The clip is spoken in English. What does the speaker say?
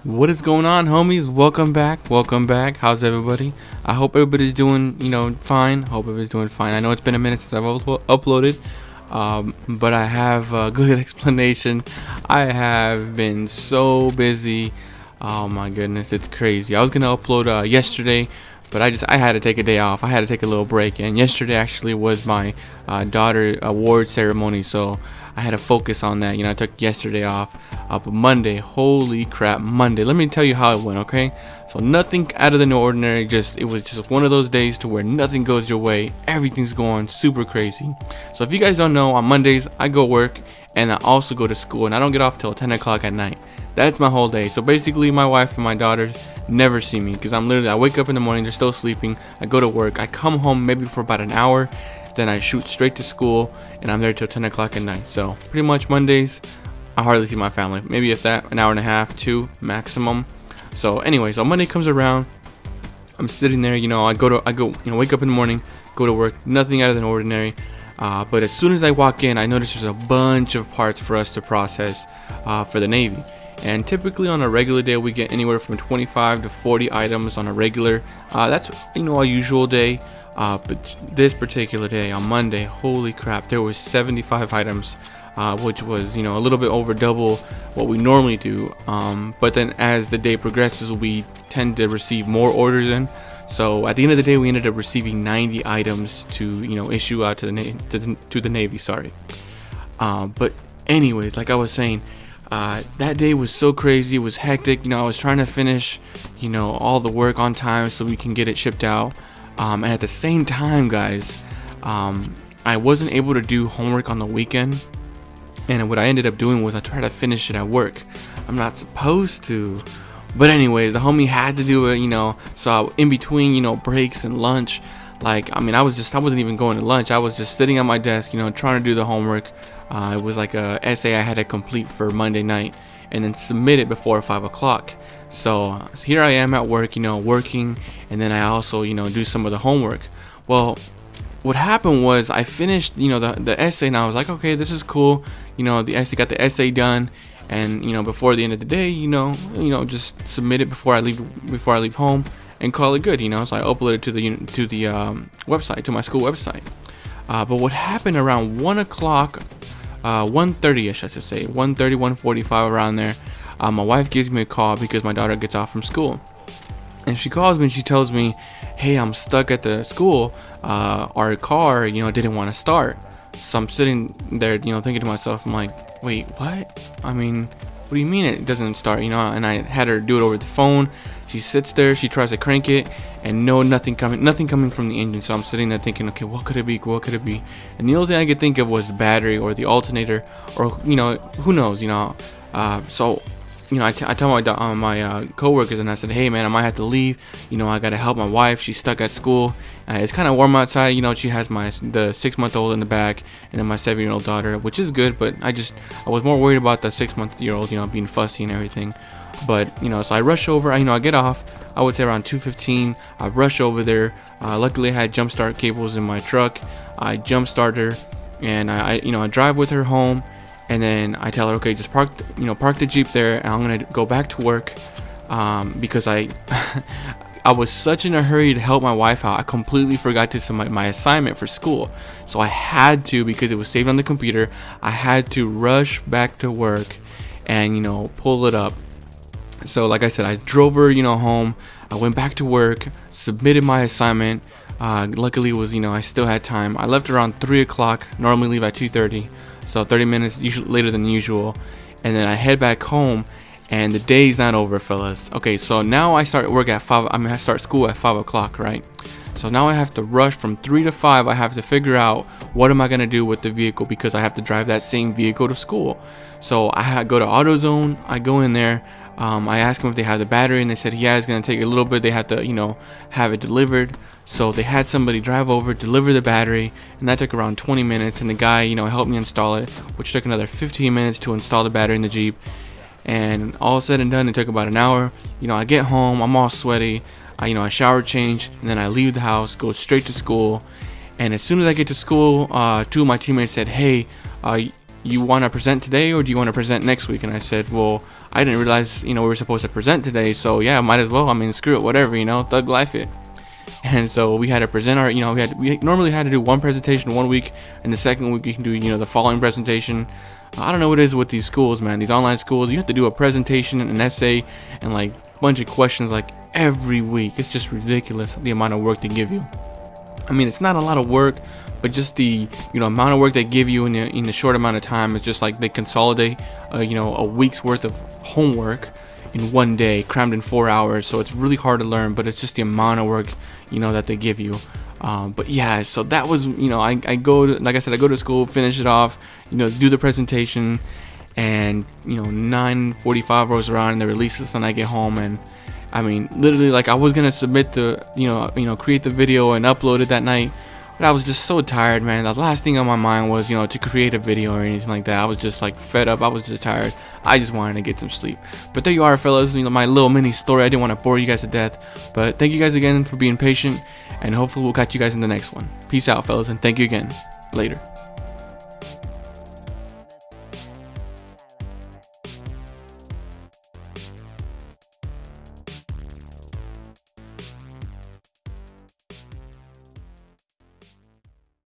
What is going on, homies? Welcome back. Welcome back. How's everybody? I hope everybody's doing, fine. Hope everybody's doing fine. I know it's been a minute since I've uploaded, but I have a good explanation. I have been so busy. Oh my goodness, it's crazy. I was gonna upload yesterday, but I had to take a day off. I had to take a little break, and yesterday actually was my daughter award ceremony, so I had to focus on that. I took yesterday off. But Monday, holy crap, Monday. Let me tell you how it went, okay? So nothing out of the ordinary. It was just one of those days to where nothing goes your way. Everything's going super crazy. So if you guys don't know, on Mondays I go work and I also go to school, and I don't get off till 10 o'clock at night. That's my whole day. So basically, my wife and my daughters never see me because I wake up in the morning, they're still sleeping. I go to work, I come home maybe for about an hour, then I shoot straight to school, and I'm there till 10 o'clock at night. So pretty much Mondays, I hardly see my family. Maybe if that, an hour and a half, two maximum. So anyway, so Monday comes around, I'm sitting there, I go, wake up in the morning, go to work, nothing out of the ordinary. But as soon as I walk in, I notice there's a bunch of parts for us to process for the Navy. And typically on a regular day, we get anywhere from 25 to 40 items on a regular. That's a usual day. But this particular day, on Monday, holy crap, there was 75 items. Which was a little bit over double what we normally do, but then as the day progresses, we tend to receive more orders in. So at the end of the day, we ended up receiving 90 items to issue out to the Navy. Sorry. But anyways, like I was saying, that day was so crazy. It was hectic. I was trying to finish all the work on time so we can get it shipped out, and at the same time, guys, I wasn't able to do homework on the weekend. And what I ended up doing was I tried to finish it at work. I'm not supposed to, but anyways, the homie had to do it, so in between, breaks and lunch, I wasn't even going to lunch. I was just sitting at my desk, trying to do the homework. It was like a essay I had to complete for Monday night and then submit it before 5 o'clock. So here I am at work, working, and then I also, do some of the homework. Well, what happened was I finished, the essay, and I was like, okay, this is cool. Got the essay done, and before the end of the day, just submit it before I leave home and call it good. So I uploaded it to the website, to my school website. But what happened around 1 o'clock, 1:30ish, I should say, 1:30, 1:45, around there, my wife gives me a call because my daughter gets off from school. And she calls me and she tells me, hey, I'm stuck at the school. Our car, didn't want to start. So I'm sitting there, thinking to myself, I'm like, wait, what? I mean, what do you mean it doesn't start? And I had her do it over the phone. She sits there, she tries to crank it, and nothing coming from the engine. So I'm sitting there thinking, okay, what could it be? What could it be? And the only thing I could think of was the battery or the alternator, or who knows? So I tell my coworkers, and I said, hey man, I might have to leave. I gotta help my wife. She's stuck at school. It's kind of warm outside. She has the 6-month-old in the back, and then my 7-year-old daughter, which is good. But I was more worried about the 6-month-old, being fussy and everything. But so I rush over. I get off. I would say around 2:15. I rush over there. Luckily, I had jump start cables in my truck. I jump start her, and I drive with her home. And then I tell her, okay, just park the Jeep there, and I'm gonna go back to work, because I was such in a hurry to help my wife out. I completely forgot to submit my assignment for school, so I had to, because it was saved on the computer. I had to rush back to work and pull it up. So like I said, I drove her home. I went back to work, submitted my assignment. Luckily, it was I still had time. I left around 3 o'clock. Normally leave at 2:30. So 30 minutes usually later than usual, and then I head back home, and the day's not over, fellas. Okay, so now I start work at 5. I start school at 5 o'clock, right? So now I have to rush from 3 to 5. I have to figure out what am I gonna do with the vehicle, because I have to drive that same vehicle to school. So I go to AutoZone. I go in there. I asked them if they have the battery, and they said, yeah, it's gonna take a little bit. They have to have it delivered. So they had somebody drive over, deliver the battery, and that took around 20 minutes. And the guy, helped me install it, which took another 15 minutes to install the battery in the Jeep. And all said and done, it took about an hour. I get home, I'm all sweaty. I shower, change, and then I leave the house, go straight to school. And as soon as I get to school, 2 of my teammates said, hey, you want to present today or do you want to present next week? And I said, well, I didn't realize, we were supposed to present today, so yeah, might as well. I mean, screw it, whatever, thug life it. And so we had to present our, we normally had to do one presentation one week, and the second week we can do, the following presentation. I don't know what it is with these schools, man. These online schools, you have to do a presentation, an essay, and like a bunch of questions like every week. It's just ridiculous the amount of work they give you. I mean, it's not a lot of work, but just the amount of work they give you in the short amount of time. It's just like they consolidate a week's worth of homework in one day, crammed in 4 hours. So it's really hard to learn, but it's just the amount of work that they give you. But yeah, so that was I go to, like I said, I go to school, finish it off, do the presentation, and 9:45 rolls around and they release this, and I get home, and I mean, literally, like, I was gonna submit the create the video and upload it that night, but I was just so tired, man. The last thing on my mind was to create a video or anything like that. I was just like fed up. I was just tired. I just wanted to get some sleep. But there you are, fellas, my little mini story. I didn't want to bore you guys to death, but thank you guys again for being patient, and hopefully we'll catch you guys in the next one. Peace out, fellas, and thank you again. Later.